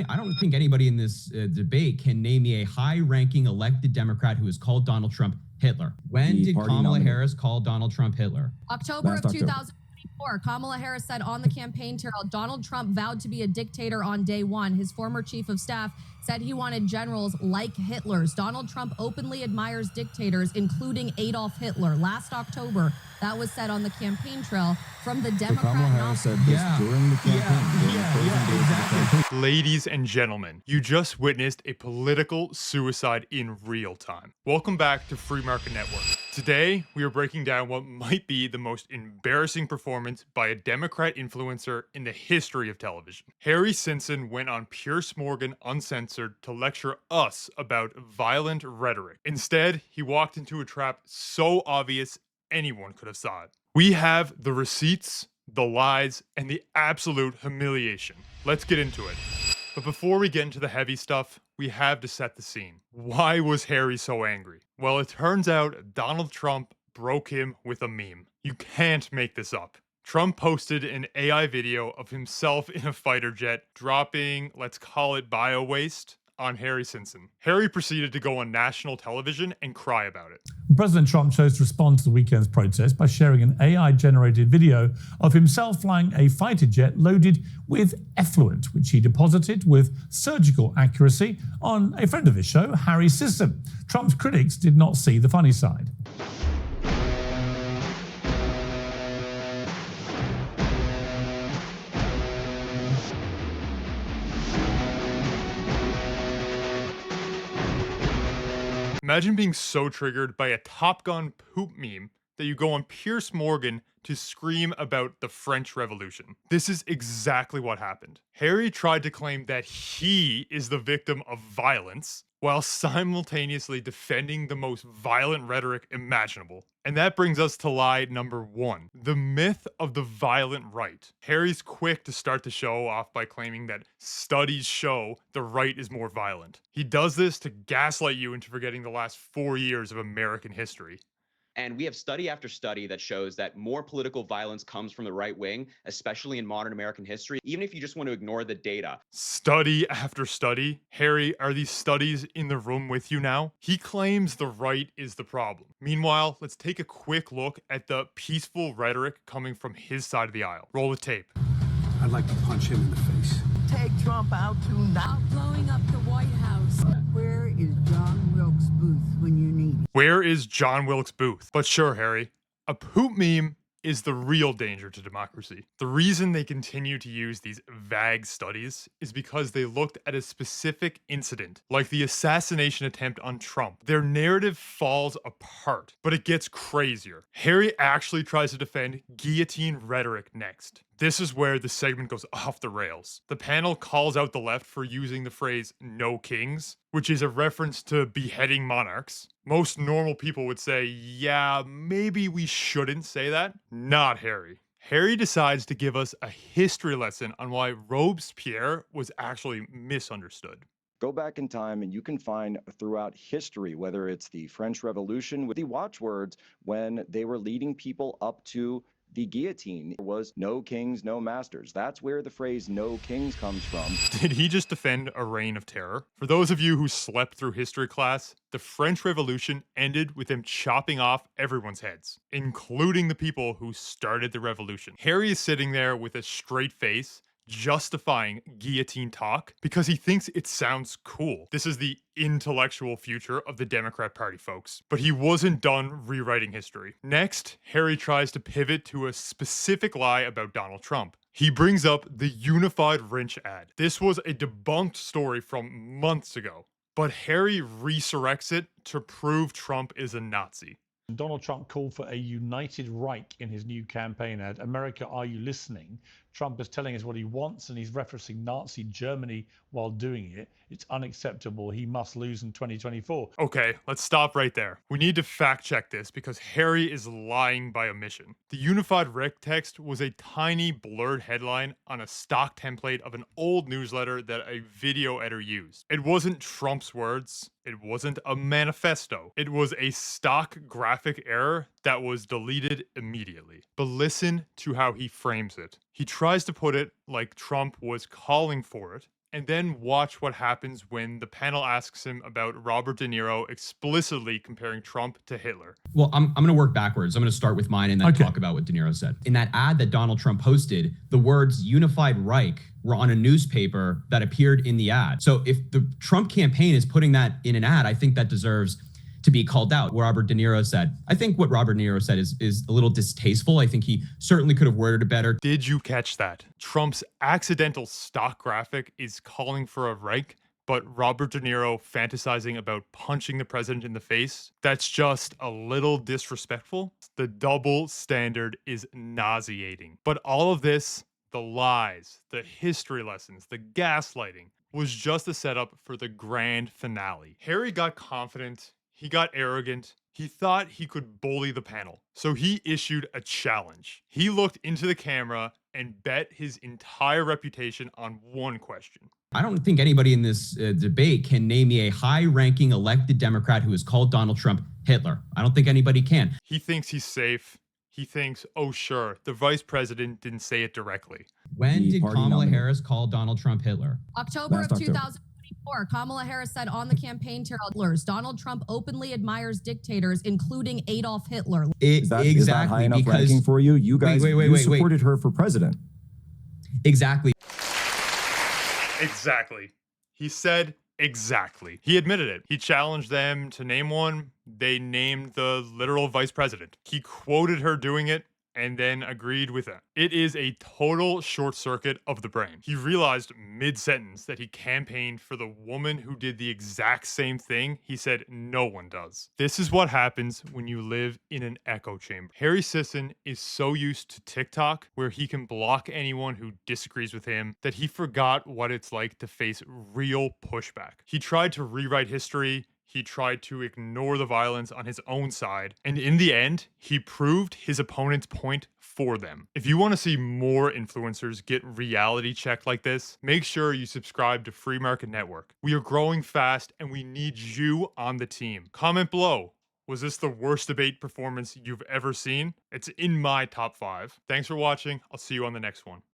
I don't think anybody in this debate can name me a high-ranking elected Democrat who has called Donald Trump Hitler. When did Kamala Harris call Donald Trump Hitler? October of 2024, Kamala Harris said on the campaign trail, Donald Trump vowed to be a dictator on day one. His former chief of staff said he wanted generals like Hitler's. Donald Trump openly admires dictators, including Adolf Hitler. Last October, that was said on the campaign trail from the Democrat. Kamala Harris said this during the campaign. Exactly. Ladies and gentlemen, you just witnessed a political suicide in real time. Welcome back to Free Market Network. Today, we are breaking down what might be the most embarrassing performance by a Democrat influencer in the history of television. Harry Sisson went on Piers Morgan Uncensored to lecture us about violent rhetoric. Instead, he walked into a trap so obvious anyone could have saw it. We have the receipts, the lies, and the absolute humiliation. Let's get into it. But before we get into the heavy stuff, we have to set the scene. Why was Harry so angry? Well, it turns out Donald Trump broke him with a meme. You can't make this up. Trump posted an AI video of himself in a fighter jet dropping, let's call it bio waste, on Harry Sisson. Harry proceeded to go on national television and cry about it. President Trump chose to respond to the weekend's protest by sharing an AI-generated video of himself flying a fighter jet loaded with effluent, which he deposited with surgical accuracy on a friend of his show, Harry Sisson. Trump's critics did not see the funny side. Imagine being so triggered by a Top Gun poop meme that you go on Piers Morgan to scream about the French Revolution. This is exactly what happened. Harry tried to claim that he is the victim of violence while simultaneously defending the most violent rhetoric imaginable. And that brings us to lie number 1, the myth of the violent right. Harry's quick to start the show off by claiming that studies show the right is more violent. He does this to gaslight you into forgetting the last 4 years of American history. And we have study after study that shows that more political violence comes from the right wing, especially in modern American history, even if you just want to ignore the data. Study after study? Harry, are these studies in the room with you now? He claims the right is the problem. Meanwhile, let's take a quick look at the peaceful rhetoric coming from his side of the aisle. Roll the tape. I'd like to punch him in the face. Take Trump out tonight. Blowing up the White House. Where is John Wilkes Booth when you need him? Where is John Wilkes Booth? But sure, Harry, a poop meme is the real danger to democracy. The reason they continue to use these vague studies is because they looked at a specific incident, like the assassination attempt on Trump. Their narrative falls apart, but it gets crazier. Harry actually tries to defend guillotine rhetoric next. This is where the segment goes off the rails. The panel calls out the left for using the phrase "no kings," which is a reference to beheading monarchs. Most normal people would say, yeah, maybe we shouldn't say that. Not Harry. Harry decides to give us a history lesson on why Robespierre was actually misunderstood. Go back in time and you can find throughout history, whether it's the French Revolution with the watchwords when they were leading people up to the guillotine, was no kings, no masters. That's where the phrase no kings comes from. Did he just defend a reign of terror? For those of you who slept through history class, the French Revolution ended with him chopping off everyone's heads, including the people who started the revolution. Harry is sitting there with a straight face, justifying guillotine talk because he thinks it sounds cool. This is the intellectual future of the Democrat Party, folks. But he wasn't done rewriting history. Next, Harry tries to pivot to a specific lie about Donald Trump. He brings up the Unified Wrench ad. This was a debunked story from months ago, but Harry resurrects it to prove Trump is a Nazi. Donald Trump called for a united Reich in his new campaign ad, "America, are you listening?" Trump is telling us what he wants, and he's referencing Nazi Germany while doing it. It's unacceptable. He must lose in 2024. Okay, let's stop right there. We need to fact check this because Harry is lying by omission. The Unified Reich text was a tiny blurred headline on a stock template of an old newsletter that a video editor used. It wasn't Trump's words. It wasn't a manifesto. It was a stock graphic error that was deleted immediately. But listen to how he frames it. He tries to put it like Trump was calling for it, and then watch what happens when the panel asks him about Robert De Niro explicitly comparing Trump to Hitler. Well, I'm going to work backwards. I'm going to start with mine and then talk about what De Niro said. In that ad that Donald Trump posted, the words unified Reich were on a newspaper that appeared in the ad. So if the Trump campaign is putting that in an ad, I think that deserves to be called out. What Robert De Niro said. I think what Robert De Niro said is a little distasteful. I think he certainly could have worded it better. Did you catch that? Trump's accidental stock graphic is calling for a Reich, but Robert De Niro fantasizing about punching the president in the face? That's just a little disrespectful. The double standard is nauseating. But all of this, the lies, the history lessons, the gaslighting, was just a setup for the grand finale. Harry got confident. He got arrogant. He thought he could bully the panel. So he issued a challenge. He looked into the camera and bet his entire reputation on one question. I don't think anybody in this debate can name me a high-ranking elected Democrat who has called Donald Trump Hitler. I don't think anybody can. He thinks he's safe. He thinks, oh sure, the vice president didn't say it directly. When did Kamala Harris call Donald Trump Hitler? October of 2024, Kamala Harris said on the campaign trail, Donald Trump openly admires dictators, including Adolf Hitler. Is that high enough ranking for you? You guys supported her for president. Exactly. Exactly. He said exactly. He admitted it. He challenged them to name one. They named the literal vice president. He quoted her doing it and then agreed with it. It is a total short circuit of the brain. He realized mid-sentence that he campaigned for the woman who did the exact same thing he said no one does. This is what happens when you live in an echo chamber. Harry Sisson is so used to TikTok, where he can block anyone who disagrees with him, that he forgot what it's like to face real pushback. He tried to rewrite history. He tried to ignore the violence on his own side, and in the end, he proved his opponent's point for them. If you want to see more influencers get reality checked like this, make sure you subscribe to Free Market Network. We are growing fast, and we need you on the team. Comment below. Was this the worst debate performance you've ever seen? It's in my top 5. Thanks for watching. I'll see you on the next one.